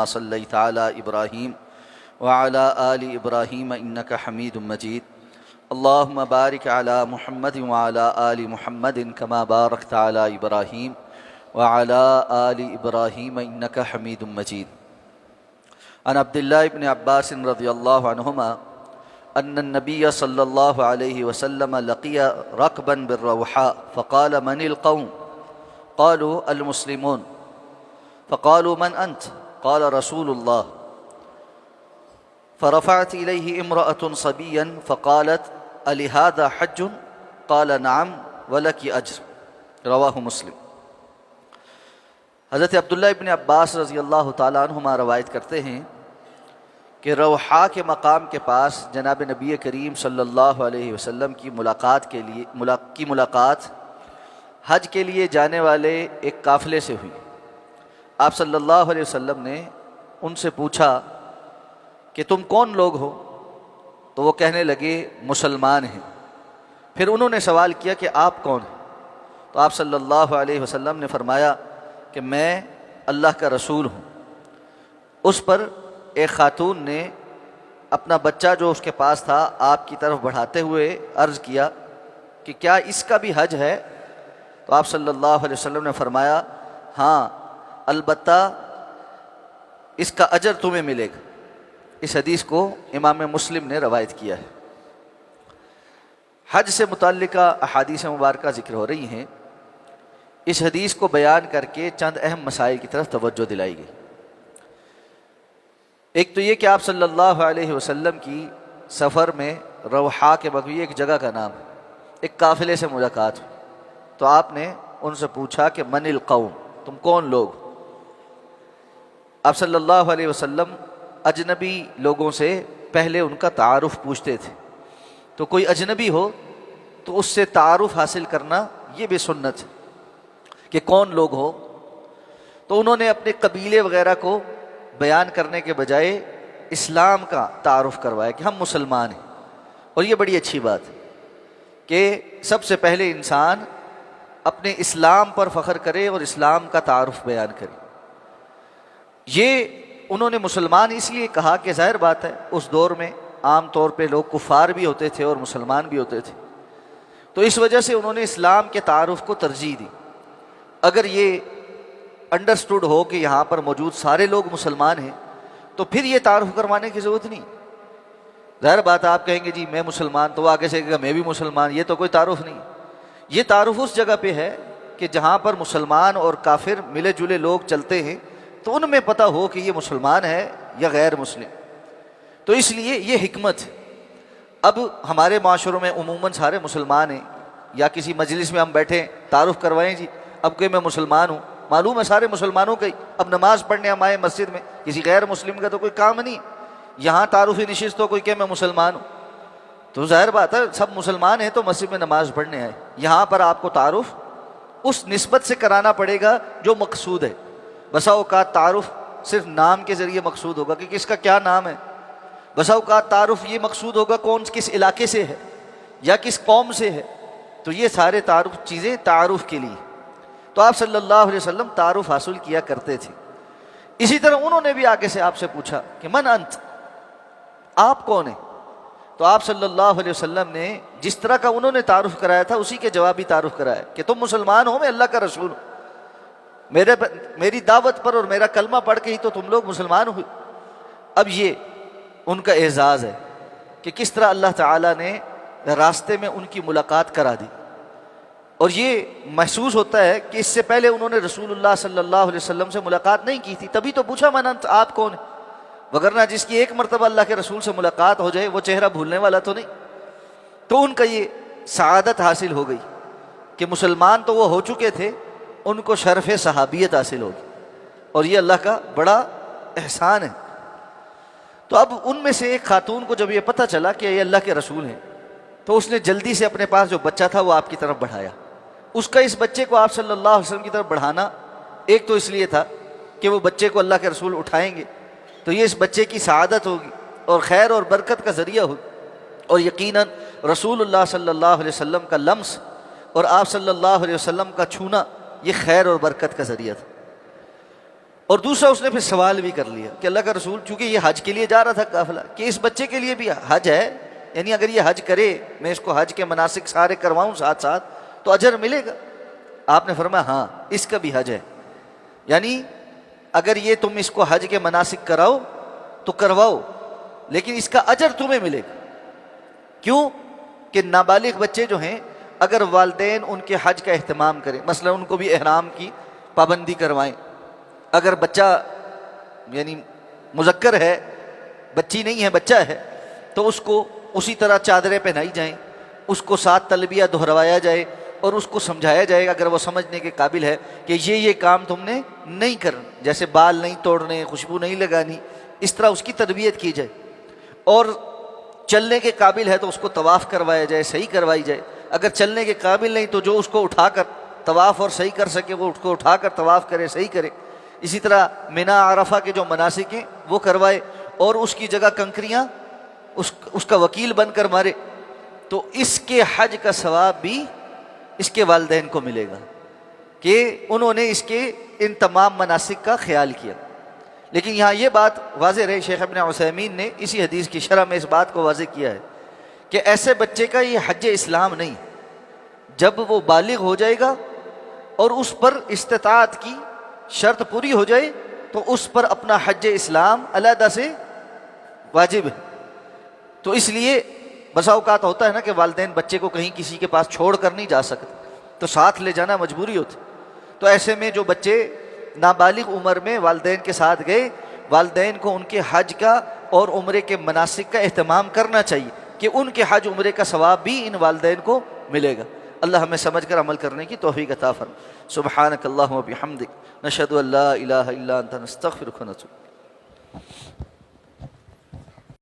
صلیت علی ابراہیم وعلی آل ابراہیم انک حمید مجید اللہم بارک علی محمد وعلی آل محمد کما بارکت علی ابراہیم وعلی آل ابراہیم انک حمید مجید عن عبداللہ ابن عباس رضی اللہ عنہما ان النبی صلی اللہ علیہ وسلم لقی رکبا بالروحاء فقال من القوم قالوا المسلمون فقالوا من أنت قال رسول الله فرفعت إليه امرأة صبيا فقالت ألهذا حج قال نعم ولك أجر رواہ مسلم۔ حضرت عبداللہ ابن عباس رضی اللہ تعالیٰ عنہما روایت کرتے ہیں کہ روحاء کے مقام کے پاس جناب نبی کریم صلی اللہ علیہ وسلم کی ملاقات حج کے لیے جانے والے ایک قافلے سے ہوئی۔ آپ صلی اللہ علیہ وسلم نے ان سے پوچھا کہ تم کون لوگ ہو؟ تو وہ کہنے لگے مسلمان ہیں۔ پھر انہوں نے سوال کیا کہ آپ کون ہیں؟ تو آپ صلی اللہ علیہ وسلم نے فرمایا کہ میں اللہ کا رسول ہوں۔ اس پر ایک خاتون نے اپنا بچہ جو اس کے پاس تھا آپ کی طرف بڑھاتے ہوئے عرض کیا کہ کیا اس کا بھی حج ہے؟ تو آپ صلی اللہ علیہ وسلم نے فرمایا ہاں البتہ اس کا اجر تمہیں ملے گا۔ اس حدیث کو امام مسلم نے روایت کیا ہے۔ حج سے متعلقہ احادیث مبارکہ ذکر ہو رہی ہیں۔ اس حدیث کو بیان کر کے چند اہم مسائل کی طرف توجہ دلائی گئی۔ ایک تو یہ کہ آپ صلی اللہ علیہ وسلم کی سفر میں روحاء کے بغوی ایک جگہ کا نام ایک قافلے سے ملاقات ہوئی، تو آپ نے ان سے پوچھا کہ من القوم، تم کون لوگ؟ آپ صلی اللہ علیہ وسلم اجنبی لوگوں سے پہلے ان کا تعارف پوچھتے تھے، تو کوئی اجنبی ہو تو اس سے تعارف حاصل کرنا یہ بھی سنت ہے کہ کون لوگ ہو۔ تو انہوں نے اپنے قبیلے وغیرہ کو بیان کرنے کے بجائے اسلام کا تعارف کروایا کہ ہم مسلمان ہیں، اور یہ بڑی اچھی بات ہے کہ سب سے پہلے انسان اپنے اسلام پر فخر کرے اور اسلام کا تعارف بیان کرے۔ یہ انہوں نے مسلمان اس لیے کہا کہ ظاہر بات ہے اس دور میں عام طور پہ لوگ کفار بھی ہوتے تھے اور مسلمان بھی ہوتے تھے، تو اس وجہ سے انہوں نے اسلام کے تعارف کو ترجیح دی۔ اگر یہ انڈرسٹوڈ ہو کہ یہاں پر موجود سارے لوگ مسلمان ہیں تو پھر یہ تعارف کروانے کی ضرورت نہیں۔ ظاہر بات ہے آپ کہیں گے جی میں مسلمان، تو وہ آگے سے کہے گا میں بھی مسلمان، یہ تو کوئی تعارف نہیں۔ یہ تعارف اس جگہ پہ ہے کہ جہاں پر مسلمان اور کافر ملے جلے لوگ چلتے ہیں تو ان میں پتہ ہو کہ یہ مسلمان ہے یا غیر مسلم۔ تو اس لیے یہ حکمت ہے۔ اب ہمارے معاشروں میں عموماً سارے مسلمان ہیں، یا کسی مجلس میں ہم بیٹھیں تعارف کروائیں جی اب کہ میں مسلمان ہوں، معلوم ہے سارے مسلمانوں کا ہی، اب نماز پڑھنے ہم آئے مسجد میں، کسی غیر مسلم کا تو کوئی کام نہیں، یہاں تعارفی نشست ہو کوئی کہ میں مسلمان ہوں، تو ظاہر بات ہے سب مسلمان ہیں تو مسجد میں نماز پڑھنے آئے۔ یہاں پر آپ کو تعارف اس نسبت سے کرانا پڑے گا جو مقصود ہے۔ بسا اوقات تعارف صرف نام کے ذریعے مقصود ہوگا کہ کس کا کیا نام ہے، بسا اوقات تعارف یہ مقصود ہوگا کون کس علاقے سے ہے یا کس قوم سے ہے، تو یہ سارے تعارف چیزیں تعارف کے لیے۔ تو آپ صلی اللہ علیہ وسلم تعارف حاصل کیا کرتے تھے۔ اسی طرح انہوں نے بھی آگے سے آپ سے پوچھا کہ من انت، آپ کون ہیں؟ تو آپ صلی اللہ علیہ وسلم نے جس طرح کا انہوں نے تعارف کرایا تھا اسی کے جوابی تعارف کرایا کہ تم مسلمان ہو، میں اللہ کا رسول ہوں، میری دعوت پر اور میرا کلمہ پڑھ کے ہی تو تم لوگ مسلمان ہوئے۔ اب یہ ان کا اعزاز ہے کہ کس طرح اللہ تعالیٰ نے راستے میں ان کی ملاقات کرا دی، اور یہ محسوس ہوتا ہے کہ اس سے پہلے انہوں نے رسول اللہ صلی اللہ علیہ وسلم سے ملاقات نہیں کی تھی، تبھی تو پوچھا من انت، آپ کون ہیں؟ وگرنہ جس کی ایک مرتبہ اللہ کے رسول سے ملاقات ہو جائے وہ چہرہ بھولنے والا تو نہیں۔ تو ان کا یہ سعادت حاصل ہو گئی کہ مسلمان تو وہ ہو چکے تھے، ان کو شرف صحابیت حاصل ہوگی، اور یہ اللہ کا بڑا احسان ہے۔ تو اب ان میں سے ایک خاتون کو جب یہ پتہ چلا کہ یہ اللہ کے رسول ہیں تو اس نے جلدی سے اپنے پاس جو بچہ تھا وہ آپ کی طرف بڑھایا۔ اس کا اس بچے کو آپ صلی اللہ علیہ وسلم کی طرف بڑھانا ایک تو اس لیے تھا کہ وہ بچے کو اللہ کے رسول اٹھائیں گے تو یہ اس بچے کی سعادت ہوگی اور خیر اور برکت کا ذریعہ ہوگی، اور یقیناً رسول اللہ صلی اللہ علیہ وسلم کا لمس اور آپ صلی اللہ علیہ وسلم کا چھونا یہ خیر اور برکت کا ذریعہ تھا۔ اور دوسرا اس نے پھر سوال بھی کر لیا کہ اللہ کا رسول، چونکہ یہ حج کے لیے جا رہا تھا قافلہ، کہ اس بچے کے لیے بھی حج ہے، یعنی اگر یہ حج کرے، میں اس کو حج کے مناسک سارے کرواؤں ساتھ ساتھ تو اجر ملے گا؟ آپ نے فرمایا ہاں اس کا بھی حج ہے، یعنی اگر یہ تم اس کو حج کے مناسک کراؤ تو کرواؤ، لیکن اس کا اجر تمہیں ملے گا۔ کیوں؟ کہ نابالغ بچے جو ہیں اگر والدین ان کے حج کا اہتمام کریں، مثلا ان کو بھی احرام کی پابندی کروائیں، اگر بچہ یعنی مذکر ہے، بچی نہیں ہے، بچہ ہے، تو اس کو اسی طرح چادریں پہنائی جائیں، اس کو 7 تلبیہ دہروایا جائے اور اس کو سمجھایا جائے اگر وہ سمجھنے کے قابل ہے کہ یہ کام تم نے نہیں کرنا، جیسے بال نہیں توڑنے، خوشبو نہیں لگانی، اس طرح اس کی تربیت کی جائے۔ اور چلنے کے قابل ہے تو اس کو طواف کروایا جائے، صحیح کروائی جائے۔ اگر چلنے کے قابل نہیں تو جو اس کو اٹھا کر طواف اور صحیح کر سکے وہ اس کو اٹھا کر طواف کرے، صحیح کرے۔ اسی طرح منا عرفہ کے جو مناسک ہیں وہ کروائے، اور اس کی جگہ کنکریاں اس کا وکیل بن کر مارے، تو اس کے حج کا ثواب بھی اس کے والدین کو ملے گا کہ انہوں نے اس کے ان تمام مناسک کا خیال کیا۔ لیکن یہاں یہ بات واضح رہے، شیخ ابن عثیمین نے اسی حدیث کی شرح میں اس بات کو واضح کیا ہے کہ ایسے بچے کا یہ حج اسلام نہیں، جب وہ بالغ ہو جائے گا اور اس پر استطاعت کی شرط پوری ہو جائے تو اس پر اپنا حج اسلام علیحدہ سے واجب ہے۔ تو اس لیے بسا اوقات ہوتا ہے نا کہ والدین بچے کو کہیں کسی کے پاس چھوڑ کر نہیں جا سکتے، تو ساتھ لے جانا مجبوری ہوتی، تو ایسے میں جو بچے نابالغ عمر میں والدین کے ساتھ گئے، والدین کو ان کے حج کا اور عمرے کے مناسک کا اہتمام کرنا چاہیے کہ ان کے حج عمرے کا ثواب بھی ان والدین کو ملے گا۔ اللہ ہمیں سمجھ کر عمل کرنے کی توفیق عطا فرمائے۔ سبحانک اللہم و بحمدک، نشہد ان لا الہ الا انت، نستغفرک و نتوب۔